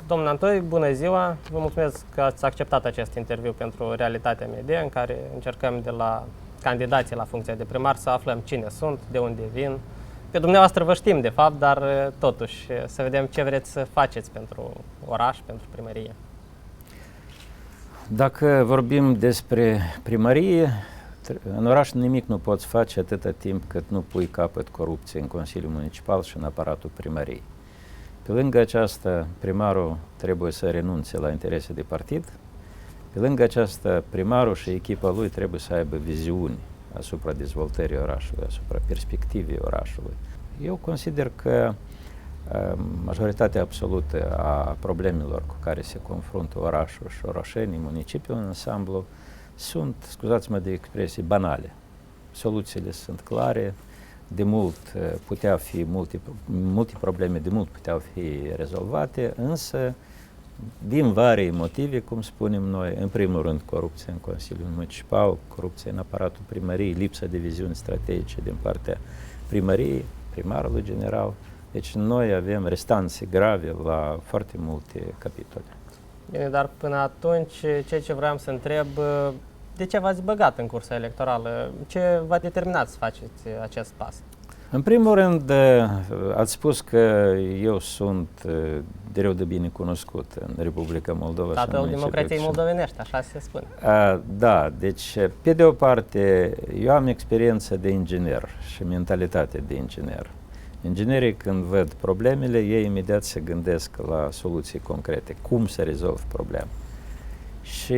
Domnul Antoi, bună ziua! Vă mulțumesc că ați acceptat acest interviu pentru Realitatea Media, în care încercăm de la candidații la funcția de primar să aflăm cine sunt, de unde vin. Pe dumneavoastră vă știm, de fapt, dar totuși să vedem ce vreți să faceți pentru oraș, pentru primărie. Dacă vorbim despre primărie, în oraș nimic nu poți face atâta timp cât nu pui capăt corupției în Consiliul Municipal și în aparatul primăriei. Pe lângă aceasta, primarul trebuie să renunțe la interese de partid. Pe lângă aceasta, primarul și echipa lui trebuie să aibă viziuni asupra dezvoltării orașului, asupra perspectivei orașului. Eu consider că majoritatea absolută a problemelor cu care se confruntă orașul și orășenii, municipiul în ansamblu, sunt, scuzați-mă de expresie, banale. Soluțiile sunt clare, de mult putea fi, multe probleme de mult puteau fi rezolvate, însă din vari motive, cum spunem noi, în primul rând corupția în Consiliul Municipal, corupția în aparatul primăriei, lipsa de viziuni strategice din partea primăriei, primarului general. Deci noi avem restanțe grave la foarte multe capitole. Bine, dar până atunci, ceea ce vreau să întreb, de ce v-ați băgat în cursa electorală? Ce v-a determinat să faceți acest pas? În primul rând, ați spus că eu sunt de rău de bine cunoscut în Republica Moldova. Tatăl democrației moldovenești, așa se spune. Da, deci, pe de o parte, eu am experiență de inginer și mentalitate de inginer. Inginerii, când văd problemele, ei imediat se gândesc la soluții concrete, cum să rezolv problema. Și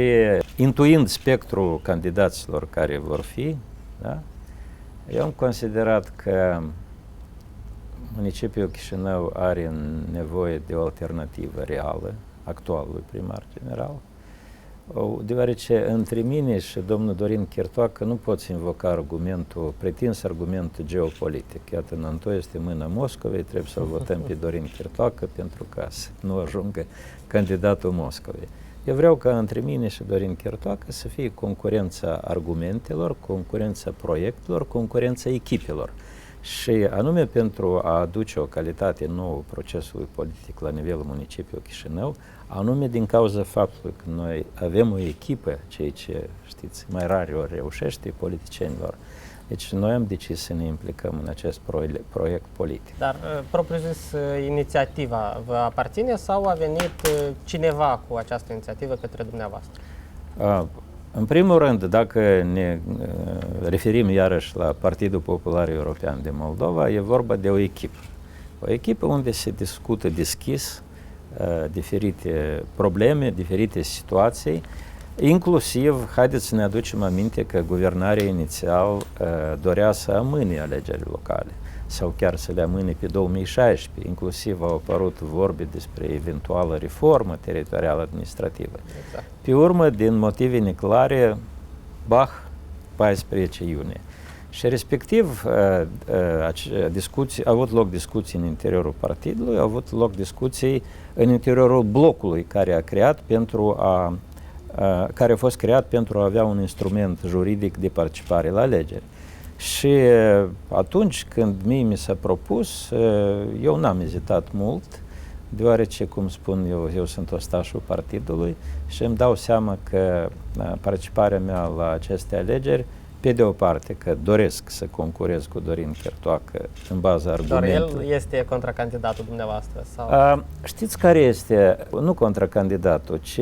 intuind spectrul candidaților care vor fi, da, eu am considerat că municipiul Chișinău are nevoie de o alternativă reală actualului primar general, deoarece între mine și domnul Dorin Chirtoacă nu poți invoca pretins argumentul geopolitic. Iată, în Antoi este mâna Moscovei, trebuie să-l votăm pe Dorin Chirtoacă pentru ca să nu ajungă candidatul Moscovei. Eu vreau ca între mine și Dorin Chirtoacă să fie concurența argumentelor, concurența proiectelor, concurența echipelor. Și anume pentru a aduce o calitate nouă procesului politic la nivelul municipiului Chișinău, anume din cauza faptului că noi avem o echipă, ceea ce, știți, mai rar ori reușește politicienilor. Deci noi am decis să ne implicăm în acest proiect politic. Dar, propriu-zis, inițiativa vă aparține sau a venit cineva cu această inițiativă către dumneavoastră? În primul rând, dacă ne referim iarăși la Partidul Popular European de Moldova, e vorba de o echipă. O echipă unde se discută deschis diferite probleme, diferite situații, inclusiv, haideți să ne aducem aminte că guvernarea inițial dorea să amâne alegerile locale sau chiar să le amâne pe 2016. Inclusiv au apărut vorbe despre eventuală reformă teritorială administrativă. Exact. Pe urmă, din motive neclare, 14 iunie. Și respectiv au avut loc discuții în interiorul partidului, au avut loc discuții în interiorul blocului care a fost creat pentru a avea un instrument juridic de participare la alegeri. Și atunci când mie mi s-a propus, eu n-am ezitat mult, deoarece, cum spun eu sunt ostașul partidului și îmi dau seama că participarea mea la aceste alegeri, pe de o parte că doresc să concurez cu Dorin Chirtoacă în baza argumentului. Doar el este contracandidatul dumneavoastră? Sau? Știți care este? Nu contracandidatul, ci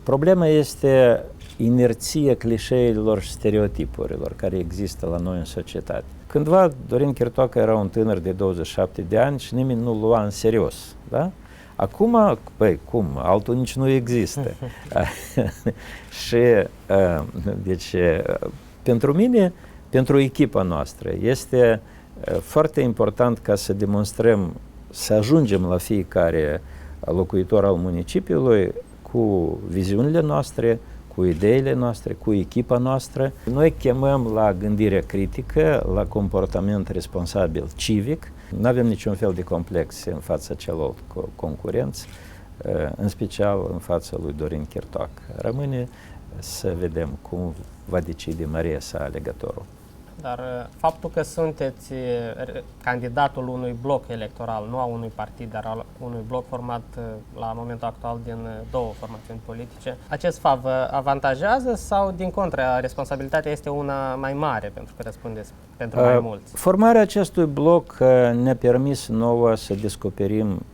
problema este inerția clișeilor și stereotipurilor care există la noi în societate. Cândva Dorin Chirtoacă era un tânăr de 27 de ani și nimeni nu-l lua în serios. Da? Acum, cum? Altul nici nu există. Și, deci, pentru mine, pentru echipa noastră, este foarte important ca să demonstrăm, să ajungem la fiecare locuitor al municipiului cu viziunile noastre, cu ideile noastre, cu echipa noastră. Noi chemăm la gândire critică, la comportament responsabil civic. Nu avem niciun fel de complex în fața celor concurenți, în special în fața lui Dorin Chirtoacă. Rămâne să vedem cum va decide Maria sa alegătorul. Dar faptul că sunteți candidatul unui bloc electoral, nu a unui partid, dar al unui bloc format la momentul actual din două formațiuni politice, acest fapt vă avantajează sau, din contră, responsabilitatea este una mai mare pentru că răspundeți pentru mai mulți? Formarea acestui bloc ne-a permis nouă să descoperim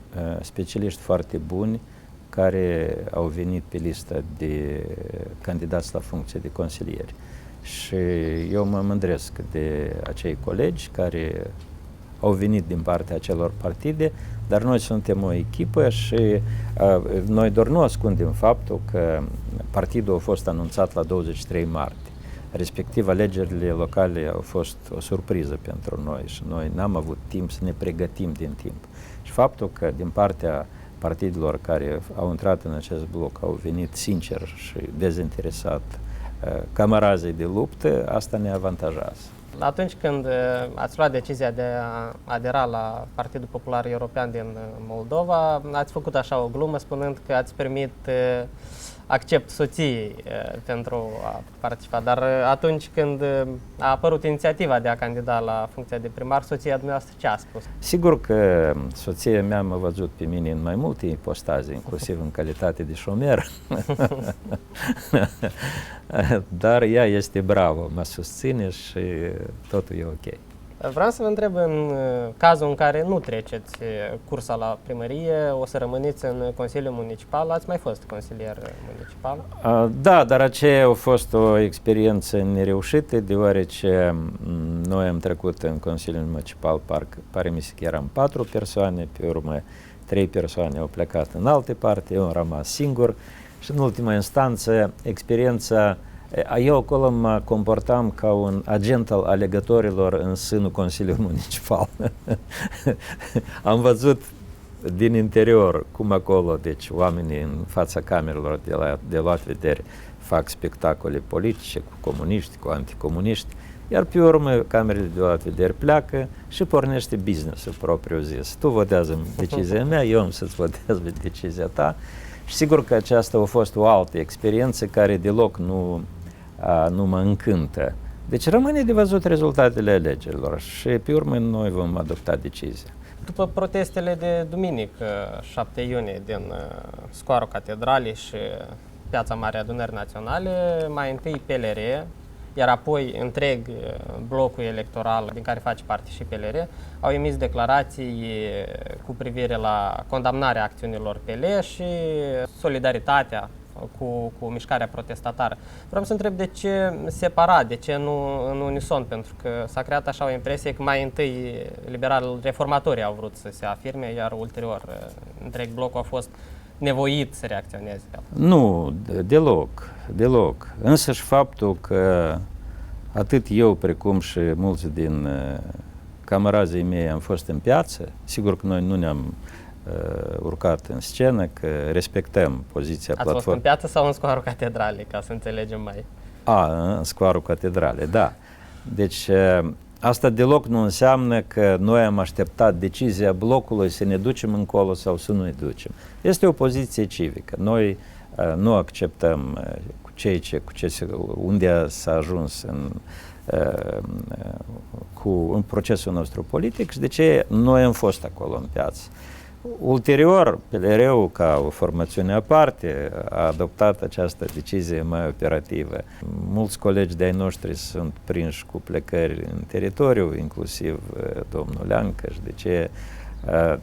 specialiști foarte buni care au venit pe lista de candidați la funcție de consilieri. Și eu mă mândresc de acei colegi care au venit din partea acelor partide, dar noi suntem o echipă și noi doar nu ascundem faptul că partidul a fost anunțat la 23 martie. Respectiv, alegerile locale au fost o surpriză pentru noi și noi n-am avut timp să ne pregătim din timp. Și faptul că din partea partidelor care au intrat în acest bloc au venit sincer și dezinteresat camarazii de luptă, asta ne avantajează. Atunci când ați luat decizia de a adera la Partidul Popular European din Moldova, ați făcut așa o glumă spunând că ați permit accept soției pentru a participa. Dar atunci când a apărut inițiativa de a candida la funcția de primar, soția dumneavoastră ce a spus? Sigur că soția mea m-a văzut pe mine în mai multe ipostaze, inclusiv în calitate de șomer. Dar ea este bravă, mă susține și totul e ok. Vreau să vă întreb, în cazul în care nu treceți cursa la primărie, o să rămâneți în Consiliul Municipal, ați mai fost consilier municipal? Da, dar aceea a fost o experiență nereușită, deoarece noi am trecut în Consiliul Municipal, pare mi se că eram 4 persoane, pe urmă 3 persoane au plecat în alte parte, eu am rămas singur și în ultima instanță experiența. Eu acolo mă comportam ca un agent al alegătorilor în sânul Consiliului Municipal. Am văzut din interior cum acolo, deci oamenii în fața camerelor de luat vedere fac spectacole politice cu comuniști, cu anticomuniști, iar pe urmă camerele de luat vedere pleacă și pornește business-ul propriu zis. Tu votează decizia mea, eu am să-ți votez decizia ta. Și sigur că aceasta a fost o altă experiență care deloc nu mă încântă. Deci rămâne de văzut rezultatele alegerilor și pe urmă noi vom adopta decizia. După protestele de duminică, 7 iunie, din scoarul Catedralei și Piața Mare Adunării Naționale, mai întâi PLR, iar apoi întreg blocul electoral din care face parte și PLR, au emis declarații cu privire la condamnarea acțiunilor PL și solidaritatea cu mișcarea protestatară. Vreau să întreb de ce separat, de ce nu în unison, pentru că s-a creat așa o impresie că mai întâi liberal-reformatorii au vrut să se afirme, iar ulterior întreg blocul a fost nevoit să reacționeze. Nu, deloc. Însăși faptul că atât eu precum și mulți din camarazii mei am fost în piață, sigur că noi nu ne-am urcat în scenă, că respectăm poziția platformei. Ați fost în piață sau în scoarul Catedralei, ca să înțelegem mai? În scoarul Catedralei, da. Deci asta deloc nu înseamnă că noi am așteptat decizia blocului să ne ducem încolo sau să nu ne ducem. Este o poziție civică. Noi nu acceptăm unde s-a ajuns în procesul nostru politic și de ce noi am fost acolo în piață. Ulterior, PLR-ul, ca o formațiune aparte, a adoptat această decizie mai operativă. Mulți colegi de-ai noștri sunt prinși cu plecări în teritoriu, inclusiv domnul Leancă, și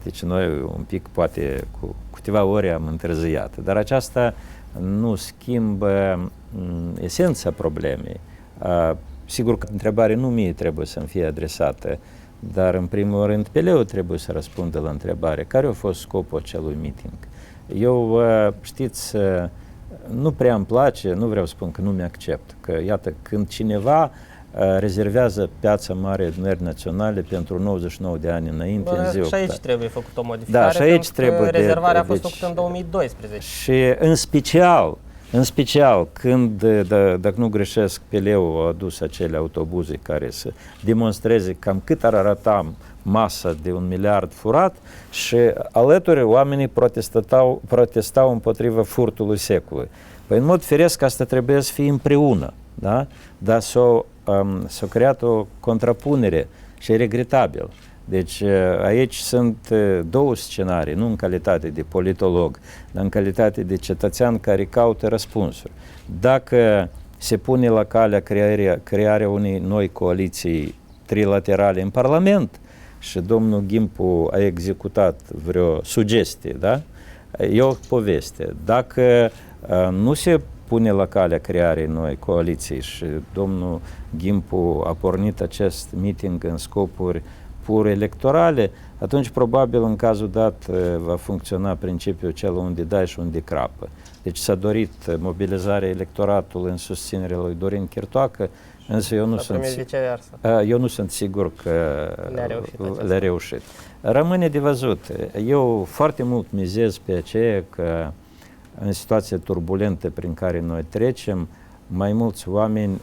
deci noi un pic, poate, cu câteva ore am întârziat. Dar aceasta nu schimbă esența problemei. Sigur că întrebarea nu mie trebuie să-mi fie adresată, dar în primul rând PL-ul trebuie să răspundă la întrebare. Care a fost scopul acelui meeting? Eu, știți, nu prea îmi place, nu vreau să spun că nu mi-accept, că iată, când cineva rezervează Piața Mare Adunării Naționale pentru 99 de ani înainte, în ziua. Și aici trebuie făcut o modificare, da, și aici trebuie rezervarea a fost făcută în 2012. Și în special, când, dacă nu greșesc, PL-ul a adus acele autobuze care să demonstreze cam cât ar arăta masa de 1 miliard furat și alături oamenii protestau împotriva furtului secolului. Păi în mod firesc asta trebuie să fie împreună. da? Dar s-a creat o contrapunere și e regretabil. Deci aici sunt două scenarii, nu în calitate de politolog, dar în calitate de cetățean care caută răspunsuri. Dacă se pune la calea crearea unei noi coaliții trilaterale în Parlament și domnul Gimpu a executat vreo sugestie, da? E o poveste. Dacă nu se pune la calea crearei noi coaliții și domnul Gimpu a pornit acest meeting în scopuri pur electorale, atunci probabil în cazul dat va funcționa principiul cel unde dai și unde crapă. Deci s-a dorit mobilizarea electoratului în susținerea lui Dorin Chirtoacă, însă eu nu sunt sigur că le-a reușit. Rămâne de văzut. Eu foarte mult mizez pe aceea că în situația turbulentă prin care noi trecem, mai mulți oameni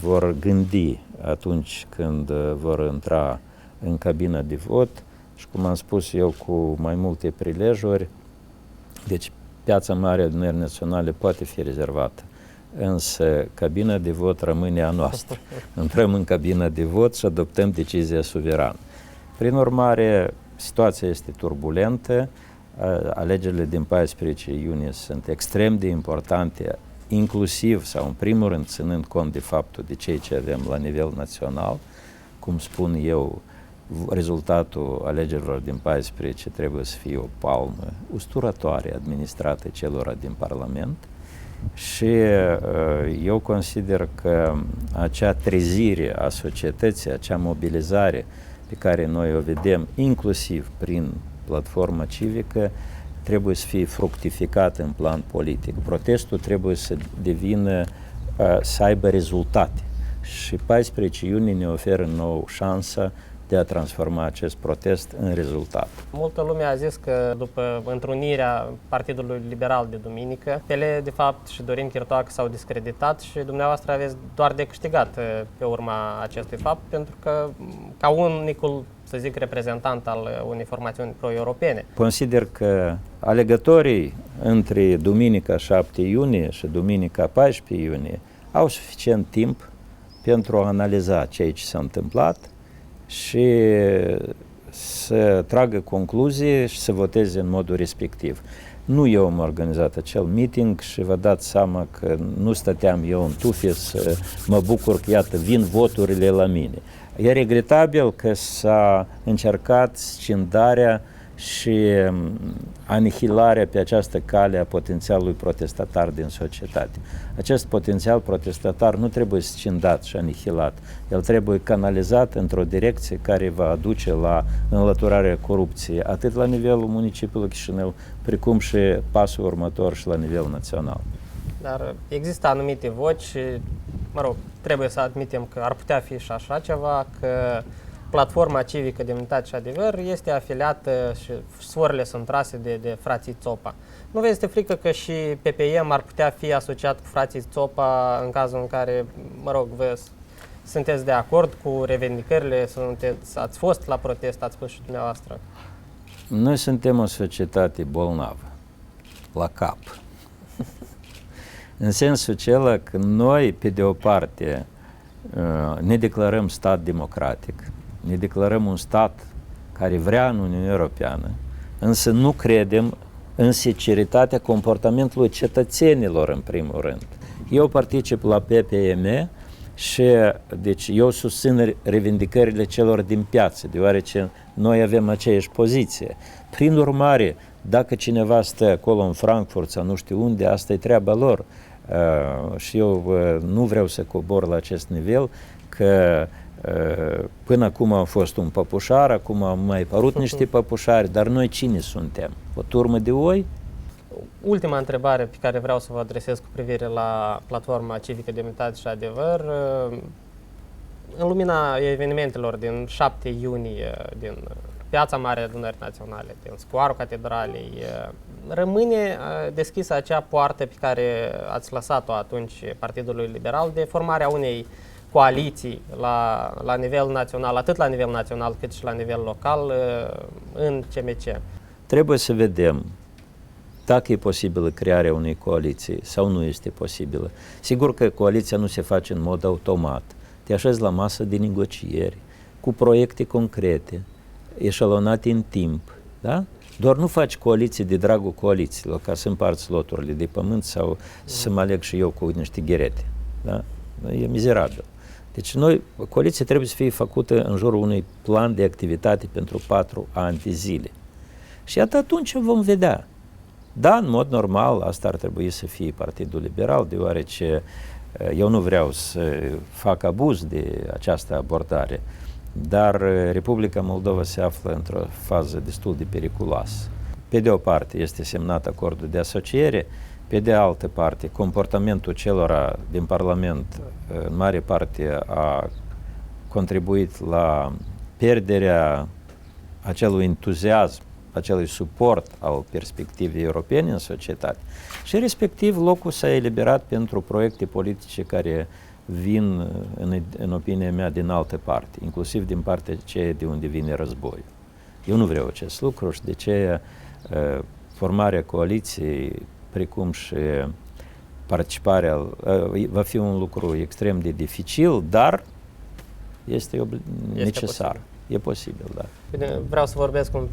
vor gândi atunci când vor intra în cabina de vot și, cum am spus eu, cu mai multe prilejuri, deci piața mare a Adunării Naționale poate fi rezervată, însă cabina de vot rămâne a noastră. Intrăm în cabina de vot și adoptăm decizia suverană. Prin urmare, situația este turbulentă, alegerile din 14 iunie sunt extrem de importante, inclusiv sau în primul rând ținând cont de faptul de ceea ce avem la nivel național. Cum spun eu, rezultatul alegerilor din 14 trebuie să fie o palmă usturătoare administrată celor din Parlament și eu consider că acea trezire a societății, acea mobilizare pe care noi o vedem inclusiv prin platforma civică, trebuie să fie fructificată în plan politic. Protestul trebuie să devină, să aibă rezultate și 14 iunie ne oferă nouă șansa de a transforma acest protest în rezultat. Multă lume a zis că după întrunirea Partidului Liberal de duminică, Pele, de fapt, și Dorin Chirtoacă s-au discreditat și dumneavoastră aveți doar de câștigat pe urma acestui fapt, pentru că, ca unicul, să zic, reprezentant al unei formațiuni pro-europene. Consider că alegătorii între duminica 7 iunie și duminica 14 iunie au suficient timp pentru a analiza ceea ce s-a întâmplat și să tragă concluzii și să voteze în modul respectiv. Nu eu am organizat acel meeting și vă dați seama că nu stăteam eu în tufe să mă bucur că, iată, vin voturile la mine. E regretabil că s-a încercat scindarea și anihilarea pe această cale a potențialului protestatar din societate. Acest potențial protestatar nu trebuie scindat și anihilat. El trebuie canalizat într-o direcție care va aduce la înlăturarea corupției, atât la nivelul municipiului Chișinău, precum și pasul următor și la nivel național. Dar există anumite voci și, mă rog, trebuie să admitem că ar putea fi și așa ceva, că Platforma Civică Demnitate și Adevăr este afiliată și suorile sunt trase de frații Țopa. Nu vă este frică că și PPM ar putea fi asociat cu frații Țopa în cazul în care, mă rog, vă sunteți de acord cu revendicările, ați fost la protest, ați spus și dumneavoastră? Noi suntem o societate bolnavă, la cap. În sensul acela că noi, pe de o parte, ne declarăm stat democratic, ne declarăm un stat care vrea în Uniunea Europeană, însă nu credem în sinceritatea comportamentului cetățenilor, în primul rând. Eu particip la PPM și deci eu susțin revendicările celor din piață, deoarece noi avem aceeași poziție. Prin urmare, dacă cineva stă acolo în Frankfurt sau nu știu unde, asta e treaba lor. Și eu nu vreau să cobor la acest nivel, că până acum am fost un păpușar, acum am mai părut niște păpușari, dar noi cine suntem? O turmă de oi? Ultima întrebare pe care vreau să vă adresez cu privire la Platforma Civică Demnitate și Adevăr, în lumina evenimentelor din 7 iunie, din Piața Mare a Adunării Naționale, din Scoarul Catedralei, rămâne deschisă acea poartă pe care ați lăsat-o atunci Partidului Liberal de formarea unei coaliții la nivel național, atât la nivel național cât și la nivel local, în CMC. Trebuie să vedem dacă e posibilă crearea unei coaliții sau nu este posibilă. Sigur că coaliția nu se face în mod automat. Te așezi la masă de negocieri, cu proiecte concrete, eșalonate în timp, da? Doar nu faci coaliții de dragul coalițiilor, ca să împarți loturile de pământ sau să mă aleg și eu cu niște gherete. Da? E mizerabil. Deci coaliția trebuie să fie făcută în jurul unui plan de activitate pentru 4 ani de zile. Și atunci vom vedea. Da, în mod normal, asta ar trebui să fie Partidul Liberal, deoarece eu nu vreau să fac abuz de această abordare, dar Republica Moldova se află într-o fază destul de periculoasă. Pe de o parte este semnat acordul de asociere, pe de altă parte comportamentul celor din Parlament în mare parte a contribuit la pierderea acelui entuziasm, acelui suport al perspectivei europene în societate și respectiv locul s-a eliberat pentru proiecte politice care vin, în opinia mea, din altă parte, inclusiv din partea ceea de unde vine războiul. Eu nu vreau acest lucru și de aceea formarea coaliției, precum și participarea, va fi un lucru extrem de dificil, dar este necesar. Posibil. E posibil, da. Bine, vreau să vorbesc un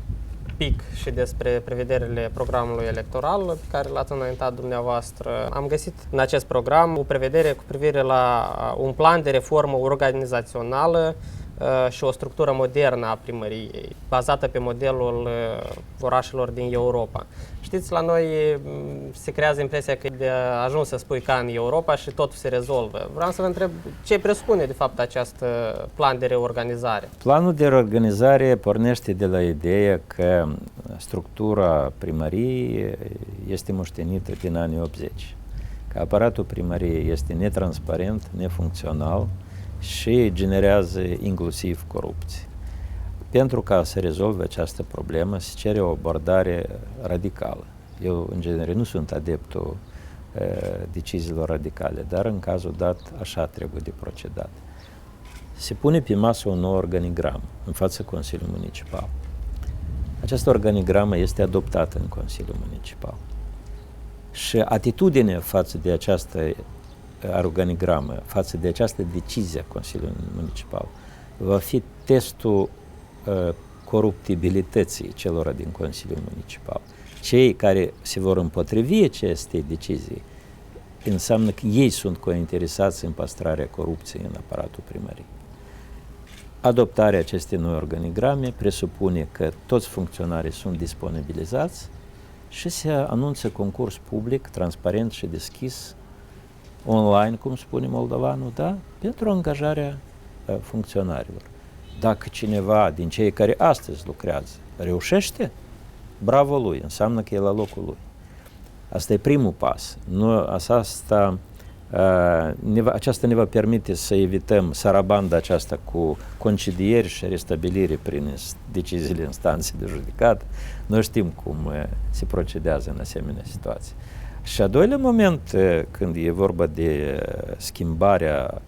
pic și despre prevederile programului electoral pe care l-ați înaintat dumneavoastră. Am găsit în acest program o prevedere cu privire la un plan de reformă organizațională și o structură modernă a primăriei, bazată pe modelul orașelor din Europa. Știți, la noi se creează impresia că e de ajuns să spui ca în Europa și totul se rezolvă. Vreau să vă întreb ce presupune de fapt acest plan de reorganizare. Planul de reorganizare pornește de la ideea că structura primăriei este moștenită din anii 80. Că aparatul primăriei este netransparent, nefuncțional și generează inclusiv corupție. Pentru ca să rezolve această problemă, se cere o abordare radicală. Eu, în genere, nu sunt adeptul deciziilor radicale, dar în cazul dat, așa trebuie de procedat. Se pune pe masă un nou organigram în fața Consiliului Municipal. Această organigramă este adoptată în Consiliul Municipal. Și atitudinea față de această organigramă, față de această decizie a Consiliului Municipal, va fi testul coruptibilității celor din Consiliul Municipal. Cei care se vor împotrivi acestei decizii înseamnă că ei sunt cointeresați în păstrarea corupției în aparatul primăriei. Adoptarea acestei noi organigrame presupune că toți funcționarii sunt disponibilizați și se anunță concurs public, transparent și deschis, online, cum spune moldovanul, da? Pentru angajarea funcționarilor. Dacă cineva din cei care astăzi lucrează reușește, bravo lui, înseamnă că e la locul lui. Asta e primul pas. Aceasta ne va permite să evităm sarabanda aceasta cu concedieri și restabilire prin deciziile instanței de judecată. Noi știm cum se procedează în asemenea situații. Și a doilea moment, când e vorba de schimbarea,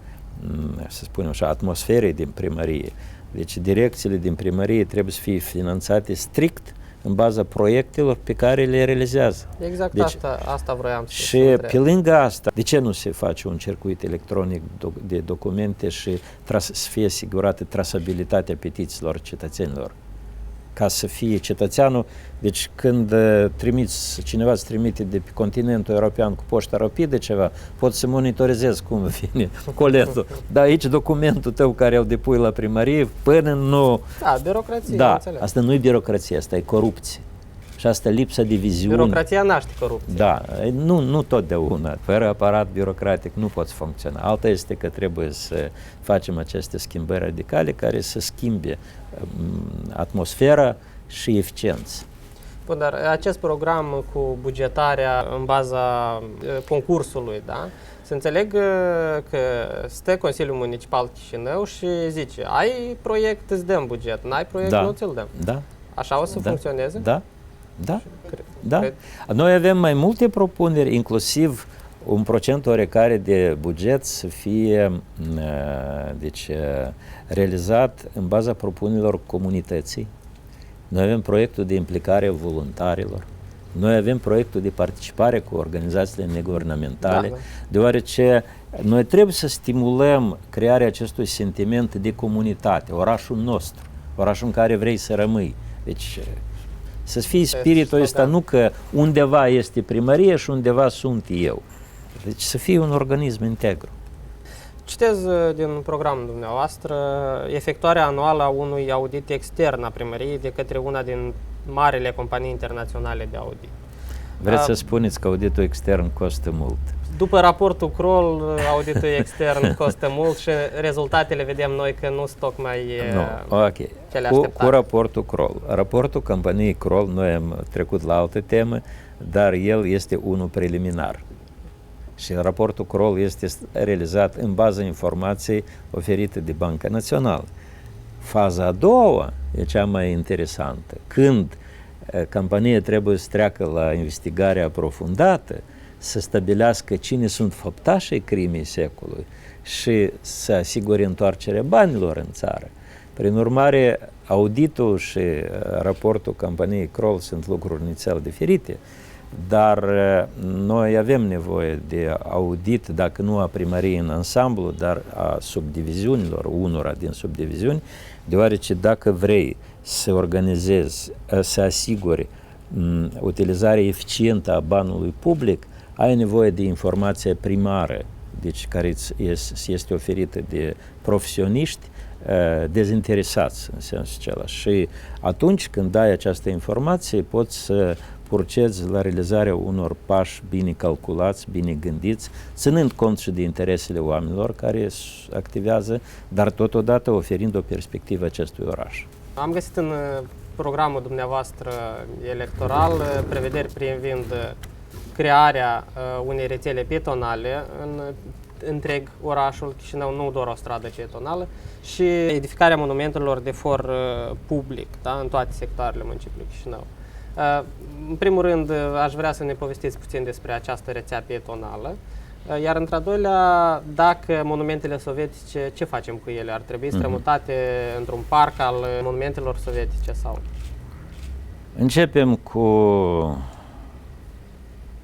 să spunem așa, atmosferei din primărie, deci direcțiile din primărie trebuie să fie finanțate strict în baza proiectelor pe care le realizează. Exact, deci, asta vroiam să și pe lângă asta, de ce nu se face un circuit electronic de documente și să fie asigurată trasabilitatea petițiilor cetățenilor? Ca să fie cetățeanul, deci când cineva îți trimite de pe continentul european cu poșta rapidă ceva, poți să monitorizezi cum vine coletul. Dar aici documentul tău care îl depui la primărie, până nu... Da, birocrație, da, înțeleg. Asta nu e birocrație, asta e corupție. Și asta lipsa de viziune. Birocrația naște corupție. Da, nu totdeauna. Fără aparat birocratic nu poți funcționa. Alta este că trebuie să facem aceste schimbări radicale care să schimbe atmosfera și eficiență. Bun, dar acest program cu bugetarea în baza concursului, da? Să înțeleg că stă Consiliul Municipal Chișinău și zice, ai proiect, îți dăm buget, n-ai proiect, nu ți-l dăm. Da. Așa o să funcționeze? Da. Da. Noi avem mai multe propuneri, inclusiv un procent oarecare de buget să fie realizat în baza propunerilor comunității. Noi avem proiectul de implicare a voluntarilor. Noi avem proiectul de participare cu organizațiile neguvernamentale, Da. deoarece noi trebuie să stimulăm crearea acestui sentiment de comunitate, orașul nostru, orașul în care vrei să rămâi. Deci să fie spiritul ăsta, nu că undeva este primărie și undeva sunt eu. Deci să fie un organism integru. Citez din programul dumneavoastră efectuarea anuală a unui audit extern a primăriei de către una din marile companii internaționale de audit. Vreți să spuneți că auditul extern costă mult? După raportul Kroll, auditul extern costă mult și rezultatele vedem noi că nu sunt tocmai cele așteptate. Cu raportul Kroll. Raportul companiei Kroll, noi am trecut la altă temă, dar el este unul preliminar. Și raportul Kroll este realizat în baza informației oferite de Banca Națională. Faza a doua e cea mai interesantă. Când compania trebuie să treacă la investigare aprofundată, să stabilească cine sunt făptașii crimei secolului și să asigure întoarcerea banilor în țară. Prin urmare, auditul și raportul companiei Kroll sunt lucruri inițial diferite, dar noi avem nevoie de audit, dacă nu a primăriei în ansamblu, dar a subdiviziunilor, unora din subdiviziuni, deoarece dacă vrei să organizezi, să asiguri utilizarea eficientă a banului public, ai nevoie de informația primară, deci care este oferită de profesioniști dezinteresați în sensul acela. Și atunci când dai această informație, poți să procezi la realizarea unor pași bine calculați, bine gândiți, ținând cont și de interesele oamenilor care activează, dar totodată oferind o perspectivă acestui oraș. Am găsit în programul dumneavoastră electoral prevederi privind crearea unei rețele pietonale în întreg orașul Chișinău, nu doar o stradă pietonală, și edificarea monumentelor de for public, da, în toate sectoarele municipiului Chișinău. În primul rând, aș vrea să ne povestiți puțin despre această rețea pietonală, iar într-al doilea, dacă monumentele sovietice, ce facem cu ele? Ar trebui strămutate într-un parc al monumentelor sovietice sau? Începem cu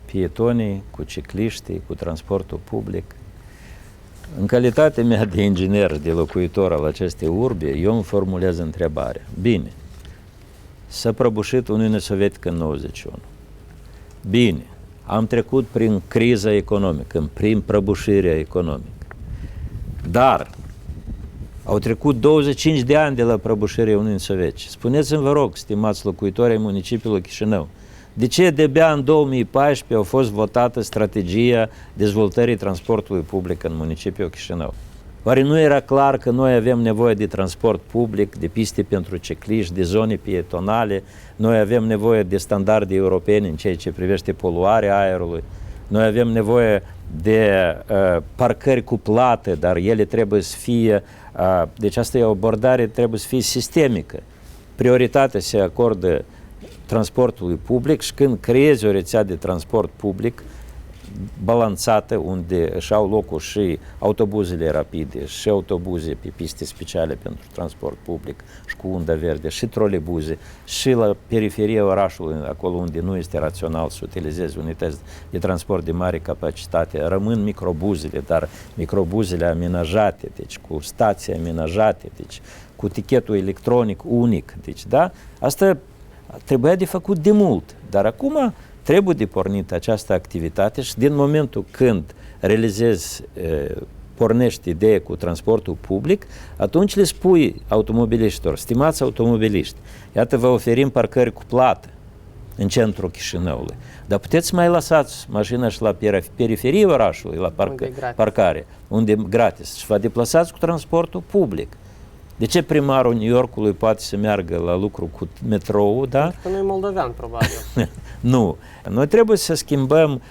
pietonii, cu cicliștii, cu transportul public. În calitatea mea de inginer, de locuitor al acestei urbe, eu îmi formulez întrebarea. Bine, s-a prăbușit Uniunea Sovietică în 91. Bine, am trecut prin criza economică, prin prăbușirea economică. Dar au trecut 25 de ani de la prăbușirea Uniunii Sovietice. Spuneți-mi, vă rog, stimați locuitori ai municipiului Chișinău, de ce de-abia în 2014 a fost votată strategia dezvoltării transportului public în municipiul Chișinău? Oare nu era clar că noi avem nevoie de transport public, de piste pentru cicliști, de zone pietonale, noi avem nevoie de standarde europene în ceea ce privește poluarea aerului, noi avem nevoie de parcări cu plată, dar ele trebuie să fie, deci asta e o abordare, trebuie să fie sistemică. Prioritatea se acordă transportului public și când creezi o rețea de transport public balanțată, unde își au locul și autobuzele rapide, și autobuze pe piste speciale pentru transport public și cu undă verde, și trolebuze, și la periferia orașului, acolo unde nu este rațional să utilizezi unități de transport de mare capacitate, rămân microbuzele, dar microbuzele amenajate, deci cu stații amenajate, deci cu tichetul electronic unic, deci da, asta trebuia de făcut de mult, dar acum trebuie de pornit această activitate și din momentul când realizezi, pornești ideea cu transportul public, atunci le spui automobiliștilor, stimați automobiliști, iată vă oferim parcări cu plată în centrul Chișinăului, dar puteți mai lăsați mașina și la periferie orașului, la parcare, unde gratis, și vă deplasați cu transportul public. De ce primarul New Yorkului poate să meargă la lucru cu metrou, da? Pentru că nu e moldovean, probabil. Nu. Noi trebuie să schimbăm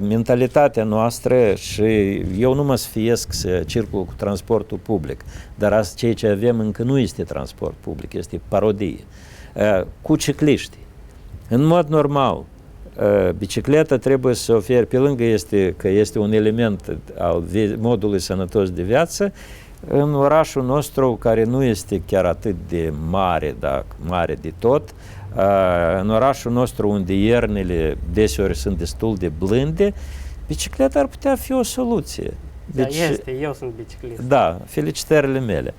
mentalitatea noastră și eu nu mă sfiesc să circul cu transportul public, dar asta ceea ce avem încă nu este transport public, este parodie. Cu cicliștii. În mod normal, bicicleta trebuie să ofere, pe lângă că este un element al modului sănătos de viață, în orașul nostru, care nu este chiar atât de mare, dar mare de tot, În orașul nostru, unde iernile deseori sunt destul de blânde, bicicleta ar putea fi o soluție. Deci, este, eu sunt biciclist. Da, felicitările mele.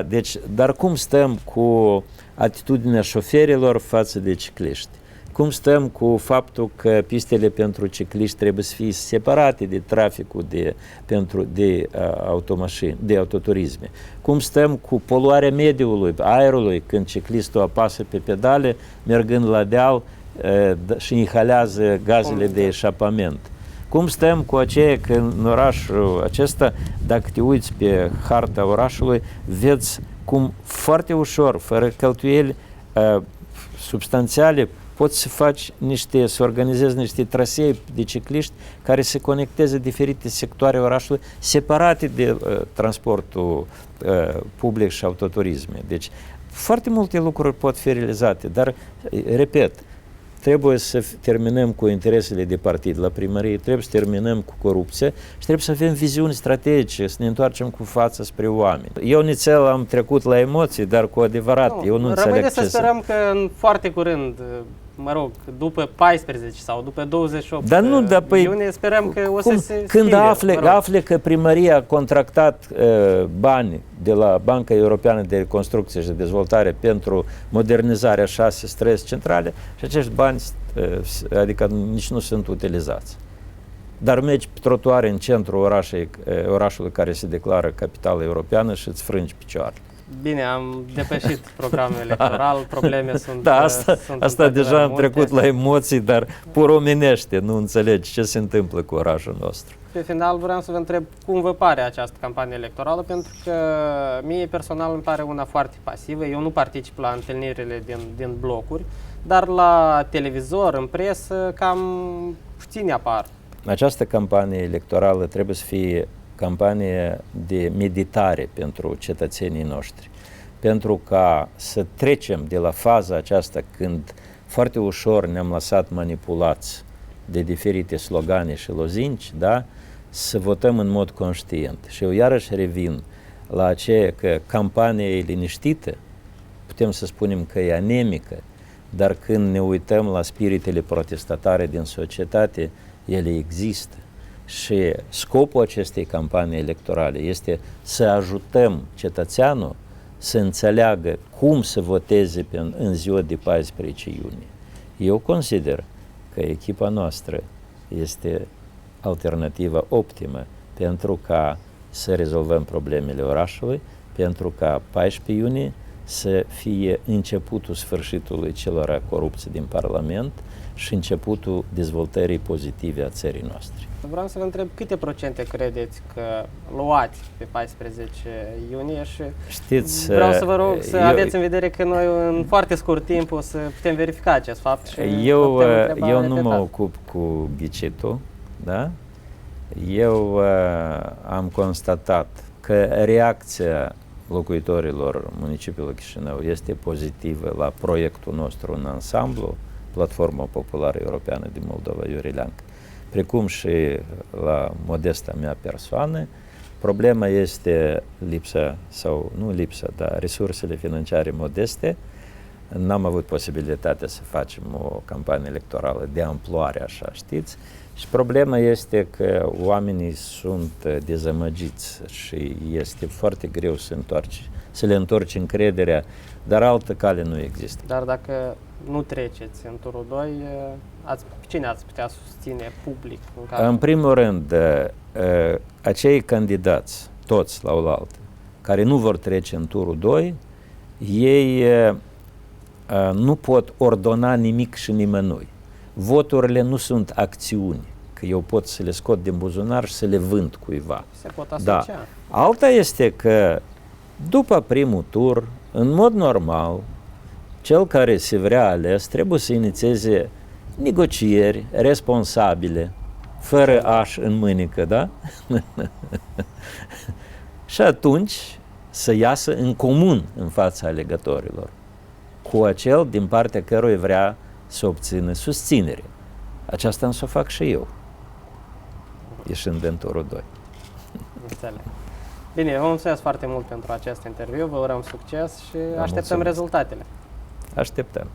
Deci, dar cum stăm cu atitudinea șoferilor față de cicliști? Cum stăm cu faptul că pistele pentru cicliști trebuie să fie separate de traficul de automașini, de autoturisme? Cum stăm cu poluarea mediului, aerului, când ciclistul apasă pe pedale, mergând la deal și inhalează gazele de eșapament? Cum stăm cu aceea că în orașul acesta, dacă te uiți pe harta orașului, vezi cum foarte ușor, fără cheltuieli substanțiale, poți să organizezi niște trasee de cicliști care se conecteze diferite sectoare orașului separate de transportul public și autoturisme. Deci, foarte multe lucruri pot fi realizate, dar, repet, trebuie să terminăm cu interesele de partid la primărie, trebuie să terminăm cu corupția și trebuie să avem viziuni strategice, să ne întoarcem cu fața spre oameni. Eu nițel am trecut la emoții, dar cu adevărat, eu nu înțeleg ce să sperăm că în foarte curând, mă rog, după 14 sau după 28 iunie, sperăm că o să se când schimbe. afle că primăria a contractat bani de la Banca Europeană de Reconstrucție și de Dezvoltare pentru modernizarea 6 străzi centrale și acești bani, adică nici nu sunt utilizați. Dar mergi pe trotuare în centrul orașului care se declară capitală europeană și îți frângi picioarele. Bine, am depășit programul electoral, probleme sunt Da, asta deja am trecut la emoții, dar pur omenește, nu înțelegi ce se întâmplă cu orașul nostru. Pe final vreau să vă întreb cum vă pare această campanie electorală, pentru că mie personal îmi pare una foarte pasivă. Eu nu particip la întâlnirile din blocuri, dar la televizor, în presă, cam puțini apar. Această campanie electorală trebuie să fie campanie de meditare pentru cetățenii noștri, pentru ca să trecem de la faza aceasta când foarte ușor ne-am lăsat manipulați de diferite slogane și lozinci, da? Să votăm în mod conștient. Și eu iarăși revin la aceea că campania e liniștită, putem să spunem că e anemică, dar când ne uităm la spiritele protestatare din societate, ele există. Și scopul acestei campanii electorale este să ajutăm cetățeanul să înțeleagă cum să voteze în ziua de 14 iunie. Eu consider că echipa noastră este alternativa optimă pentru ca să rezolvăm problemele orașului, pentru ca 14 iunie să fie începutul sfârșitului celor corupții din Parlament și începutul dezvoltării pozitive a țării noastre. Vreau să vă întreb câte procente credeți că luați pe 14 iunie și vreau să vă rog să aveți în vedere că noi în foarte scurt timp o să putem verifica acest fapt. Și eu nu mă ocup cu ghicitul, da? Eu am constatat că reacția locuitorilor municipiului Chișinău este pozitivă la proiectul nostru în ansamblu, Platforma Populară Europeană din Moldova, Iuri Leancă, precum și la modesta mea persoană. Problema este lipsa, sau nu lipsa, dar resursele financiare modeste. N-am avut posibilitatea să facem o campanie electorală de amploare, așa știți, și problema este că oamenii sunt dezamăgiți și este foarte greu să le întorci încrederea, dar altă cale nu există. Dar dacă nu treceți în turul 2, cine ați putea susține public? În primul rând, acei candidați, toți la oaltă, care nu vor trece în turul 2, ei nu pot ordona nimic și nimănui. Voturile nu sunt acțiuni, că eu pot să le scot din buzunar și să le vând cuiva. Se pot asocia. Da. Alta este că după primul tur, în mod normal, cel care se vrea ales trebuie să inițieze negocieri responsabile, fără aș în mânică, da? Și atunci să iasă în comun în fața alegătorilor, cu acel din partea căruia vrea să obțină susținere. Aceasta însă o fac și eu, ieșind în turul 2. Înțeleg. Bine, vă mulțumesc foarte mult pentru acest interviu, vă urăm succes și așteptăm rezultatele. Așteptăm.